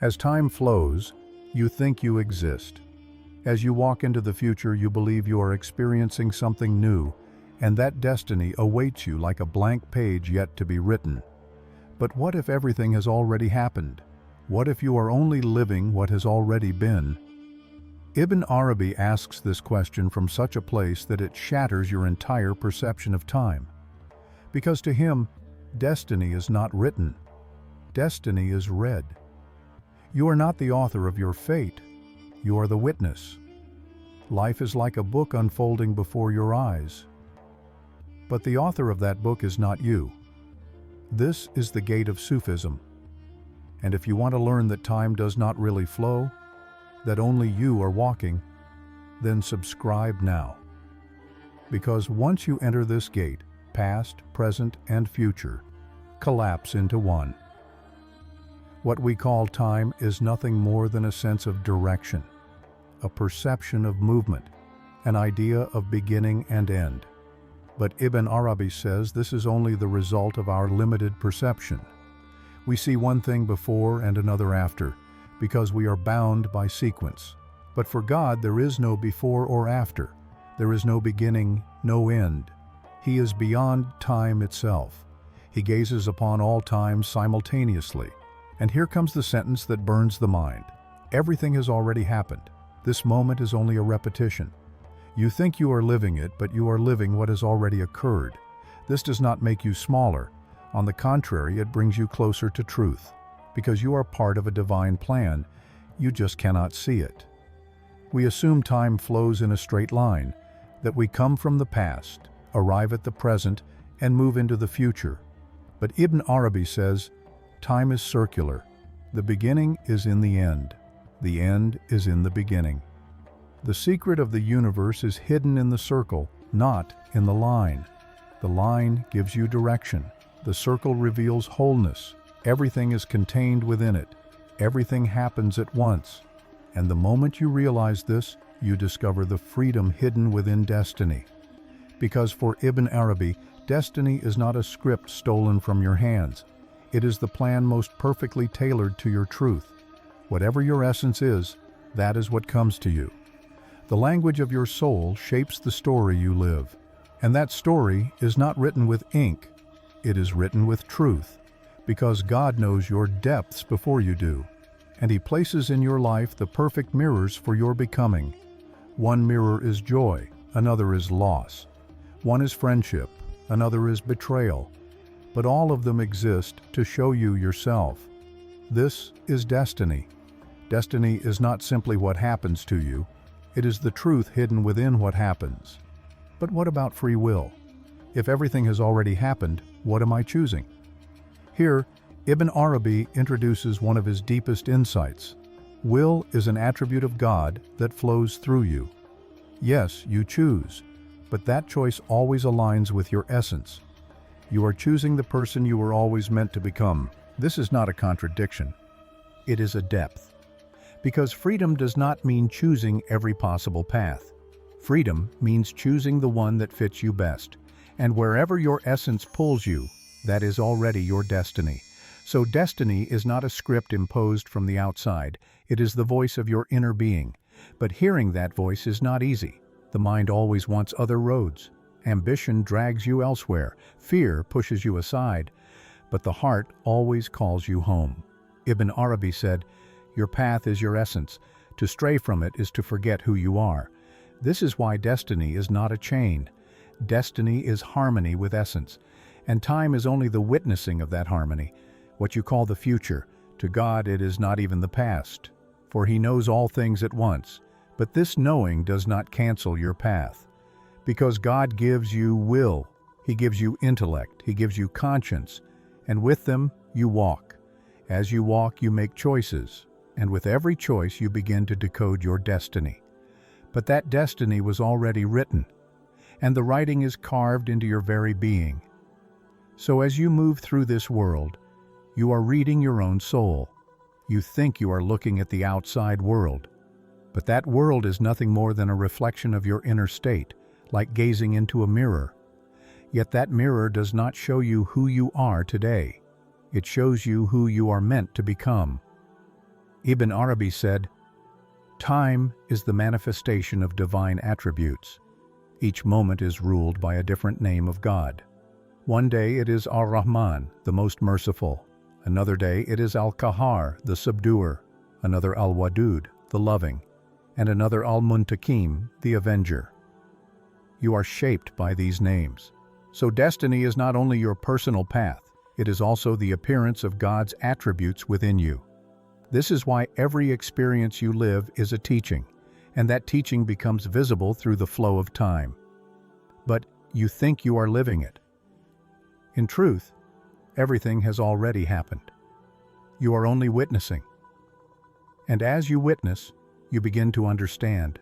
As time flows, you think you exist. As you walk into the future, you believe you are experiencing something new, and that destiny awaits you like a blank page yet to be written. But what if everything has already happened? What if you are only living what has already been? Ibn Arabi asks this question from such a place that it shatters your entire perception of time. Because to him, destiny is not written. Destiny is read. You are not the author of your fate. You are the witness. Life is like a book unfolding before your eyes. But the author of that book is not you. This is the gate of Sufism. And if you want to learn that time does not really flow, that only you are walking, then subscribe now. Because once you enter this gate, past, present, and future collapse into one. What we call time is nothing more than a sense of direction, a perception of movement, an idea of beginning and end. But Ibn Arabi says this is only the result of our limited perception. We see one thing before and another after, because we are bound by sequence. But for God there is no before or after. There is no beginning, no end. He is beyond time itself. He gazes upon all time simultaneously. And here comes the sentence that burns the mind. Everything has already happened. This moment is only a repetition. You think you are living it, but you are living what has already occurred. This does not make you smaller. On the contrary, it brings you closer to truth. Because you are part of a divine plan, you just cannot see it. We assume time flows in a straight line, that we come from the past, arrive at the present, and move into the future. But Ibn Arabi says, time is circular. The beginning is in the end. The end is in the beginning. The secret of the universe is hidden in the circle, not in the line. The line gives you direction. The circle reveals wholeness. Everything is contained within it. Everything happens at once. And the moment you realize this, you discover the freedom hidden within destiny. Because for Ibn Arabi, destiny is not a script stolen from your hands. It is the plan most perfectly tailored to your truth. Whatever your essence is, that is what comes to you. The language of your soul shapes the story you live. And that story is not written with ink. It is written with truth. Because God knows your depths before you do. And He places in your life the perfect mirrors for your becoming. One mirror is joy, another is loss. One is friendship, another is betrayal. But all of them exist to show you yourself. This is destiny. Destiny is not simply what happens to you. It is the truth hidden within what happens. But what about free will? If everything has already happened, what am I choosing? Here, Ibn Arabi introduces one of his deepest insights. Will is an attribute of God that flows through you. Yes, you choose, but that choice always aligns with your essence. You are choosing the person you were always meant to become. This is not a contradiction. It is a depth. Because freedom does not mean choosing every possible path. Freedom means choosing the one that fits you best. And wherever your essence pulls you, that is already your destiny. So destiny is not a script imposed from the outside. It is the voice of your inner being. But hearing that voice is not easy. The mind always wants other roads. Ambition drags you elsewhere. Fear pushes you aside. But the heart always calls you home. Ibn Arabi said, "Your path is your essence. To stray from it is to forget who you are." This is why destiny is not a chain. Destiny is harmony with essence. And time is only the witnessing of that harmony. What you call the future, to God it is not even the past. For He knows all things at once. But this knowing does not cancel your path. Because God gives you will. He gives you intellect. He gives you conscience. And with them, you walk. As you walk, you make choices. And with every choice, you begin to decode your destiny. But that destiny was already written. And the writing is carved into your very being. So as you move through this world, you are reading your own soul. You think you are looking at the outside world. But that world is nothing more than a reflection of your inner state, like gazing into a mirror. Yet that mirror does not show you who you are today. It shows you who you are meant to become. Ibn Arabi said, "Time is the manifestation of divine attributes. Each moment is ruled by a different name of God. One day it is Ar-Rahman, the most merciful. Another day it is Al-Qahar, the subduer. Another Al-Wadud, the loving. And another Al-Muntakim, the avenger." You are shaped by these names. So destiny is not only your personal path, it is also the appearance of God's attributes within you. This is why every experience you live is a teaching, and that teaching becomes visible through the flow of time. But you think you are living it. In truth, everything has already happened. You are only witnessing. And as you witness, you begin to understand.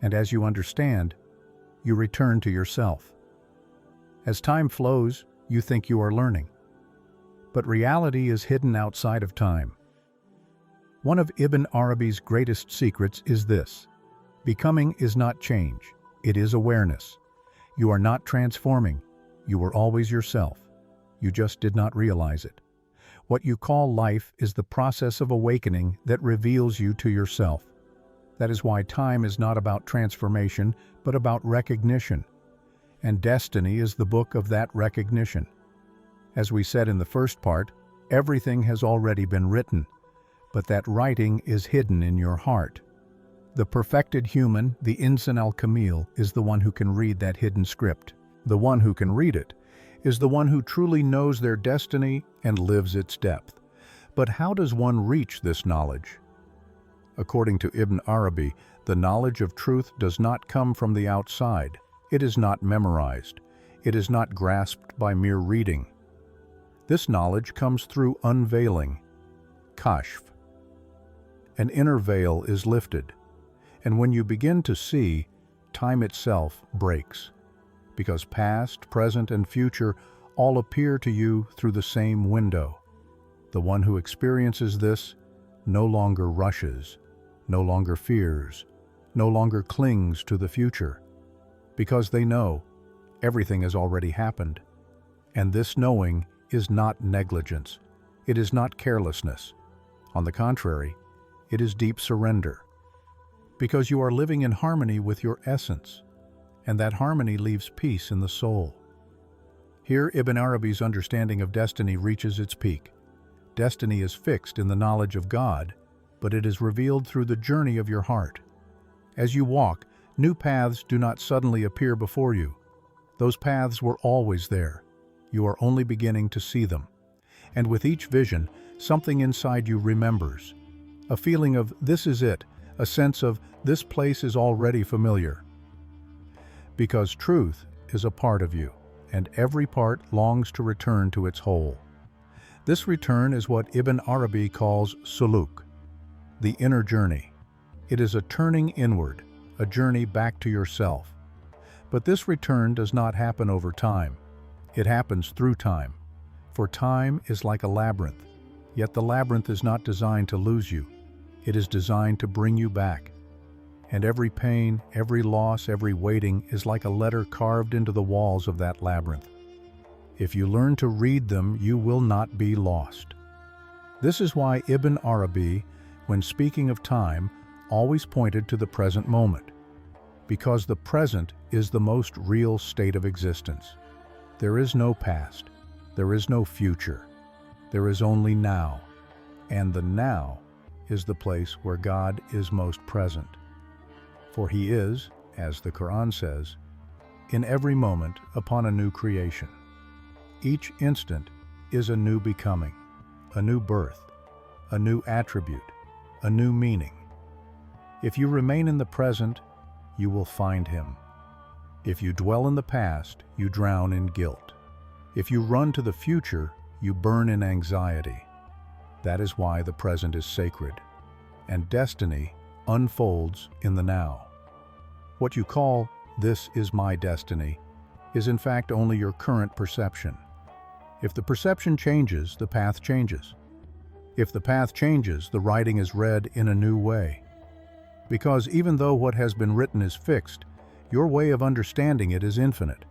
And as you understand, you return to yourself. As time flows, you think you are learning. But reality is hidden outside of time. One of Ibn Arabi's greatest secrets is this: becoming is not change, it is awareness. You are not transforming, you were always yourself. You just did not realize it. What you call life is the process of awakening that reveals you to yourself. That is why time is not about transformation, but about recognition. And destiny is the book of that recognition. As we said in the first part, everything has already been written, but that writing is hidden in your heart. The perfected human, the Insan al-Kamil, is the one who can read that hidden script. The one who can read it is the one who truly knows their destiny and lives its depth. But how does one reach this knowledge? According to Ibn Arabi, the knowledge of truth does not come from the outside. It is not memorized. It is not grasped by mere reading. This knowledge comes through unveiling, kashf. An inner veil is lifted, and when you begin to see, time itself breaks, because past, present, and future all appear to you through the same window. The one who experiences this no longer rushes, no longer fears, no longer clings to the future, because they know everything has already happened. And this knowing is not negligence. It is not carelessness. On the contrary, it is deep surrender, because you are living in harmony with your essence, and that harmony leaves peace in the soul. Here Ibn Arabi's understanding of destiny reaches its peak. Destiny is fixed in the knowledge of God, but it is revealed through the journey of your heart. As you walk, new paths do not suddenly appear before you. Those paths were always there. You are only beginning to see them. And with each vision, something inside you remembers. A feeling of this is it, a sense of this place is already familiar. Because truth is a part of you, and every part longs to return to its whole. This return is what Ibn Arabi calls suluk, the inner journey. It is a turning inward, a journey back to yourself. But this return does not happen over time. It happens through time. For time is like a labyrinth, yet the labyrinth is not designed to lose you. It is designed to bring you back. And every pain, every loss, every waiting is like a letter carved into the walls of that labyrinth. If you learn to read them, you will not be lost. This is why Ibn Arabi, when speaking of time, always pointed to the present moment, because the present is the most real state of existence. There is no past, there is no future, there is only now, and the now is the place where God is most present. For He is, as the Quran says, in every moment upon a new creation. Each instant is a new becoming, a new birth, a new attribute, a new meaning. If you remain in the present, you will find Him. If you dwell in the past, you drown in guilt. If you run to the future, you burn in anxiety. That is why the present is sacred, and destiny unfolds in the now. What you call, "This is my destiny," is in fact only your current perception. If the perception changes, the path changes. If the path changes, the writing is read in a new way. Because even though what has been written is fixed, your way of understanding it is infinite.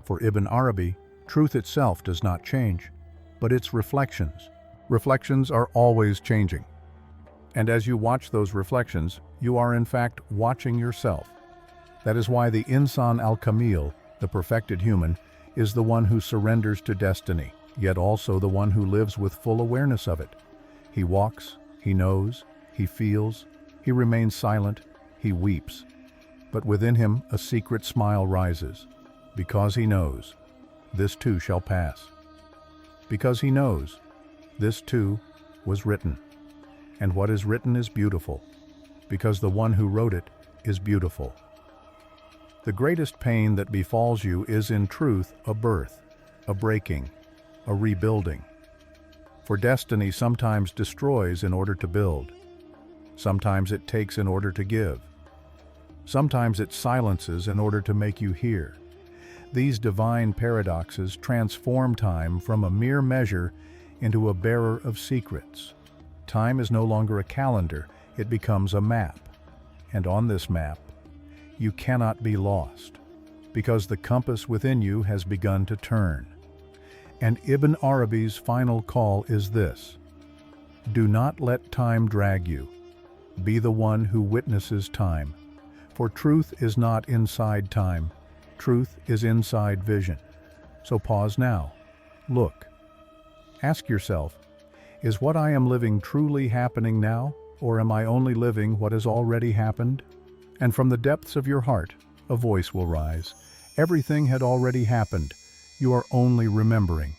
For Ibn Arabi, truth itself does not change, but its reflections. Reflections are always changing. And as you watch those reflections, you are in fact watching yourself. That is why the Insan al-Kamil, the perfected human, is the one who surrenders to destiny, yet also the one who lives with full awareness of it. He walks, he knows, he feels, he remains silent, he weeps. But within him a secret smile rises, because he knows, this too shall pass. Because he knows, this too was written. And what is written is beautiful, because the one who wrote it is beautiful. The greatest pain that befalls you is in truth a birth, a breaking, a rebuilding. For destiny sometimes destroys in order to build. Sometimes it takes in order to give. Sometimes it silences in order to make you hear. These divine paradoxes transform time from a mere measure into a bearer of secrets. Time is no longer a calendar, it becomes a map. And on this map, you cannot be lost, because the compass within you has begun to turn. And Ibn Arabi's final call is this: do not let time drag you. Be the one who witnesses time. For truth is not inside time. Truth is inside vision. So pause now. Look. Ask yourself, is what I am living truly happening now, or am I only living what has already happened? And from the depths of your heart, a voice will rise. Everything had already happened. You are only remembering.